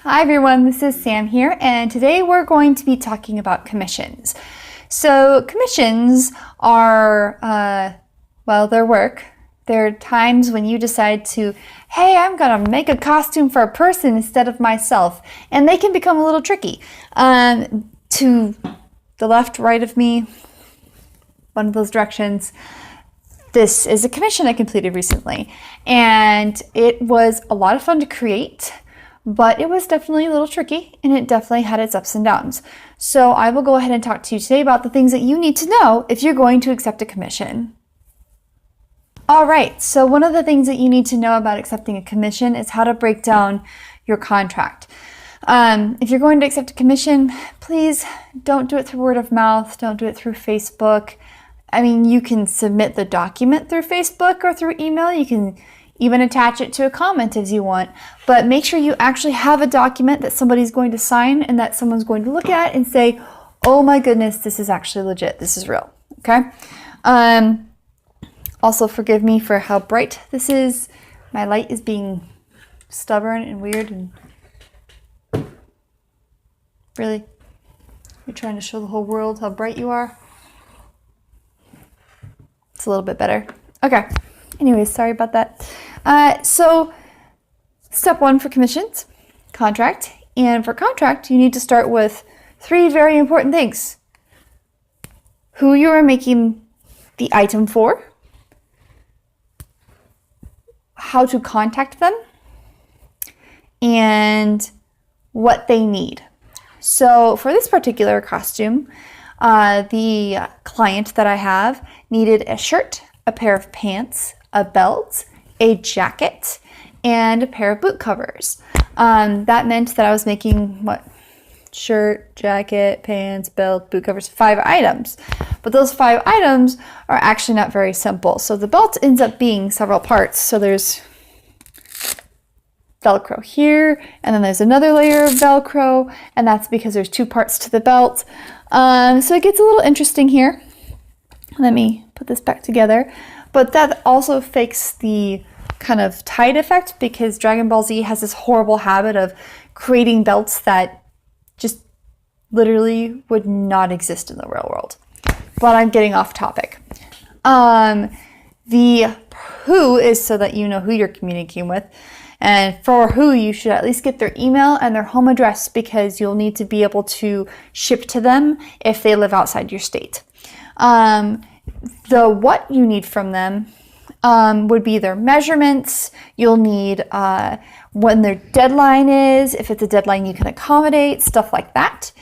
Hi everyone, this is Sam here, and today we're going to be talking about commissions. So commissions are, their work. There are times when you decide to, hey, I'm gonna make a costume for a person instead of myself, and they can become a little tricky. To the left, right of me, one of those directions, this is a commission I completed recently, and it was a lot of fun to create. But it was definitely a little tricky, and it definitely had its ups and downs. So I will go ahead and talk to you today about the things that you need to know if you're going to accept a commission. All right, so one of the things that you need to know about accepting a commission is how to break down your contract. If you're going to accept a commission, please don't do it through word of mouth. Don't do it through Facebook. I mean, you can submit the document through Facebook or through email. You can even attach it to a comment if you want, but make sure you actually have a document that somebody's going to sign and that someone's going to look at and say, oh my goodness, this is actually legit, this is real, okay? Also forgive me for how bright this is. My light is being stubborn and weird and really, you're trying to show the whole world how bright you are? It's a little bit better. Okay. Anyways, sorry about that. So step one for commissions, contract. And for contract, you need to start with three very important things. Who you are making the item for, how to contact them, and what they need. So for this particular costume, the client that I have needed a shirt, a pair of pants, a belt, a jacket, and a pair of boot covers. That meant that I was making, shirt, jacket, pants, belt, boot covers, 5 items. But those 5 items are actually not very simple. So the belt ends up being several parts. So there's Velcro here, and then there's another layer of Velcro, and that's because there's 2 parts to the belt. So it gets a little interesting here. Let me put this back together. But that also fakes the kind of tide effect because Dragon Ball Z has this horrible habit of creating belts that just literally would not exist in the real world. But I'm getting off topic. The who is so that you know who you're communicating with. And for who, you should at least get their email and their home address because you'll need to be able to ship to them if they live outside your state. The what you need from them would be their measurements. You'll need when their deadline is, if it's a deadline you can accommodate, stuff like that.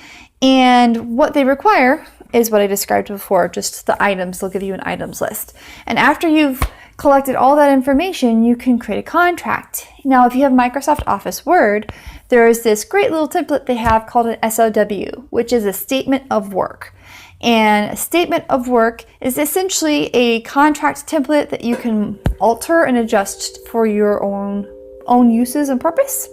And what they require is what I described before, just the items. They'll give you an items list. And after you've collected all that information, you can create a contract. Now, if you have Microsoft Office Word, there is this great little template they have called an SOW, which is a statement of work. And a statement of work is essentially a contract template that you can alter and adjust for your own uses and purpose.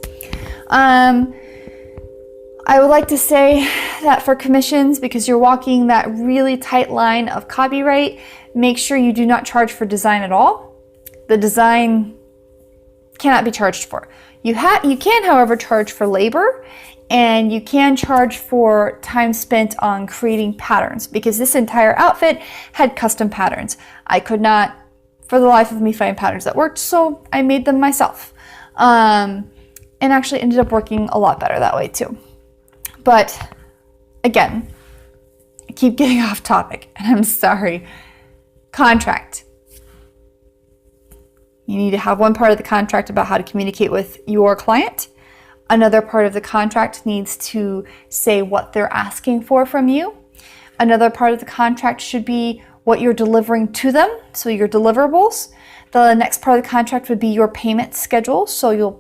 I would like to say that for commissions, because you're walking that really tight line of copyright, make sure you do not charge for design at all. The design cannot be charged for. You can, however, charge for labor, and you can charge for time spent on creating patterns because this entire outfit had custom patterns. I could not, for the life of me, find patterns that worked, so I made them myself. And actually ended up working a lot better that way too. But again, I keep getting off topic and I'm sorry. Contract. You need to have one part of the contract about how to communicate with your client. Another part of the contract needs to say what they're asking for from you. Another part of the contract should be what you're delivering to them, so your deliverables. The next part of the contract would be your payment schedule, so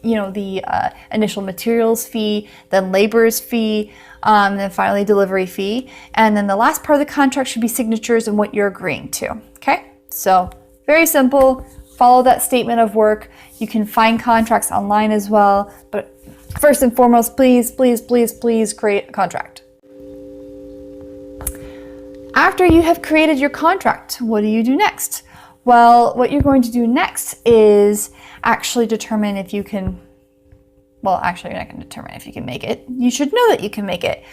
the initial materials fee, then labor's fee, then finally delivery fee. And then the last part of the contract should be signatures and what you're agreeing to, okay? So very simple. Follow that statement of work. You can find contracts online as well, but first and foremost, please, please, please, please create a contract. After you have created your contract, what do you do next? Well, what you're going to do next is actually determine if you can Well, actually, you're not going to determine if you can make it. You should know that you can make it.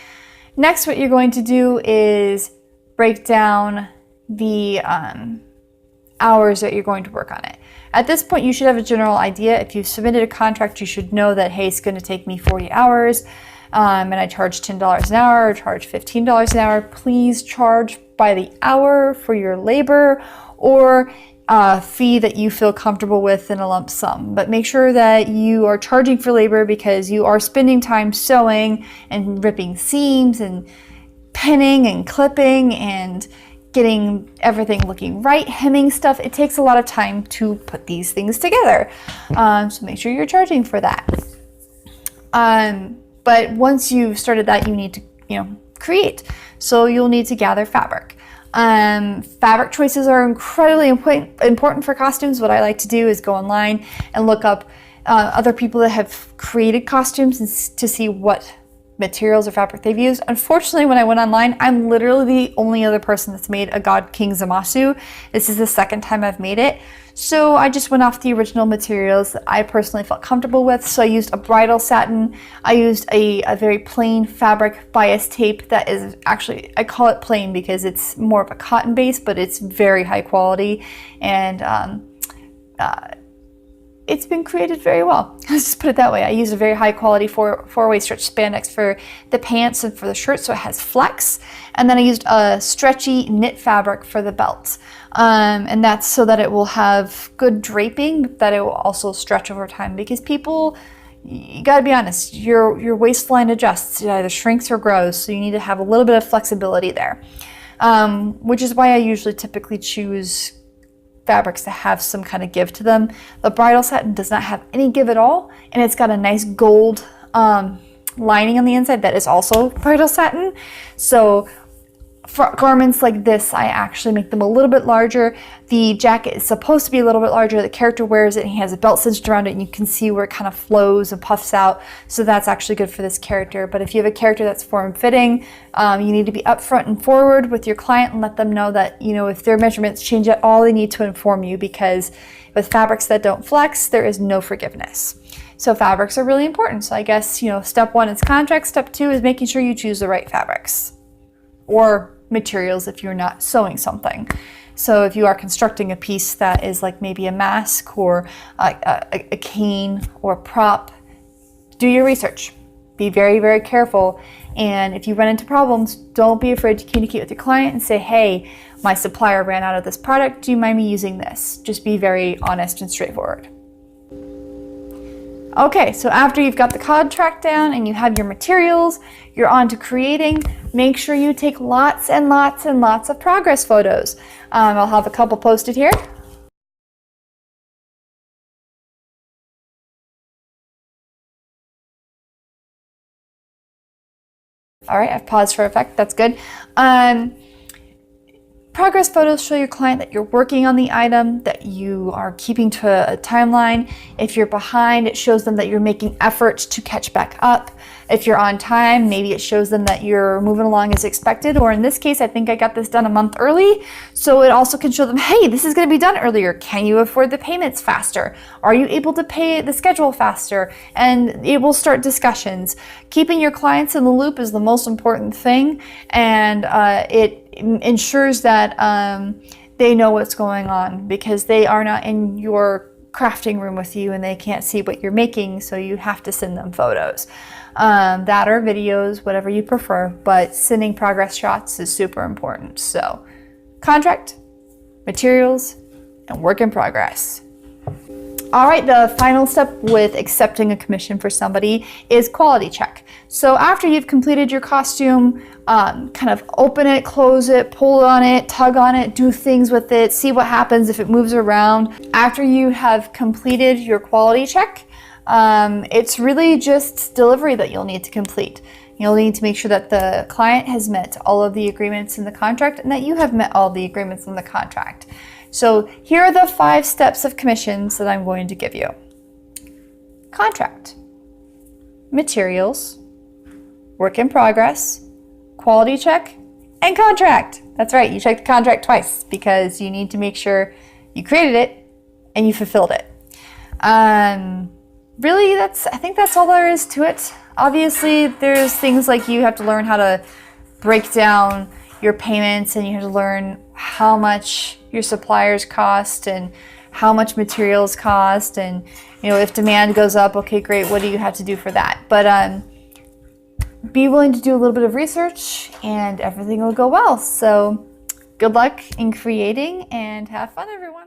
Next, what you're going to do is break down the hours that you're going to work on it. At this point, you should have a general idea. If you've submitted a contract, you should know that, hey, it's going to take me 40 hours, and I charge $10 an hour or charge $15 an hour. Please charge by the hour for your labor, or a fee that you feel comfortable with in a lump sum. But make sure that you are charging for labor, because you are spending time sewing and ripping seams and pinning and clipping and getting everything looking right, hemming stuff. It takes a lot of time to put these things together. So make sure you're charging for that. But once you've started that, you need to, create. So you'll need to gather fabric. Fabric choices are incredibly important for costumes. What I like to do is go online and look up other people that have created costumes to see what materials or fabric they've used. Unfortunately, when I went online, I'm literally the only other person that's made a God King Zamasu. This is the second time I've made it. So I just went off the original materials that I personally felt comfortable with. So I used a bridal satin. I used a very plain fabric bias tape that is actually, I call it plain because it's more of a cotton base, but it's very high quality, and it's been created very well. Let's just put it that way. I used a very high quality four-way stretch spandex for the pants and for the shirt, so it has flex. And then I used a stretchy knit fabric for the belt. And that's so that it will have good draping, but that it will also stretch over time, because people, you gotta be honest, your waistline adjusts. It either shrinks or grows, so you need to have a little bit of flexibility there. Which is why I usually typically choose fabrics to have some kind of give to them. The bridal satin does not have any give at all, and it's got a nice gold lining on the inside that is also bridal satin. So for garments like this, I actually make them a little bit larger. The jacket is supposed to be a little bit larger. The character wears it and he has a belt cinched around it, and you can see where it kind of flows and puffs out. So that's actually good for this character. But if you have a character that's form-fitting, you need to be upfront and forward with your client and let them know that, if their measurements change at all, they need to inform you, because with fabrics that don't flex, there is no forgiveness. So fabrics are really important. So I guess, step one is contract. Step two is making sure you choose the right fabrics or materials if you're not sewing something. So if you are constructing a piece that is like maybe a mask or a cane or a prop, do your research. Be very, very careful. And if you run into problems, don't be afraid to communicate with your client and say, hey, my supplier ran out of this product. Do you mind me using this? Just be very honest and straightforward. Okay, so after you've got the contract down and you have your materials, you're on to creating. Make sure you take lots and lots and lots of progress photos. I'll have a couple posted here. All right, I've paused for effect. That's good. Progress photos show your client that you're working on the item, that you are keeping to a timeline. If you're behind, it shows them that you're making efforts to catch back up. If you're on time, maybe it shows them that you're moving along as expected. Or in this case, I think I got this done a month early. So it also can show them, hey, this is going to be done earlier. Can you afford the payments faster? Are you able to pay the schedule faster? And it will start discussions. Keeping your clients in the loop is the most important thing. And it ensures that they know what's going on, because they are not in your crafting room with you and they can't see what you're making, so you have to send them photos. That or videos, whatever you prefer, but sending progress shots is super important. So contract, materials, and work in progress. All right, the final step with accepting a commission for somebody is quality check. So after you've completed your costume, kind of open it, close it, pull on it, tug on it, do things with it, see what happens if it moves around. After you have completed your quality check, it's really just delivery that you'll need to complete. You'll need to make sure that the client has met all of the agreements in the contract and that you have met all the agreements in the contract. So here are the 5 steps of commissions that I'm going to give you. Contract, materials, work in progress, quality check, and contract. That's right, you check the contract twice because you need to make sure you created it and you fulfilled it. really, I think that's all there is to it. Obviously, there's things like you have to learn how to break down your payments, and you have to learn how much your suppliers cost and how much materials cost, and if demand goes up, okay, great, what do you have to do for that? But be willing to do a little bit of research and everything will go well. So good luck in creating and have fun, everyone.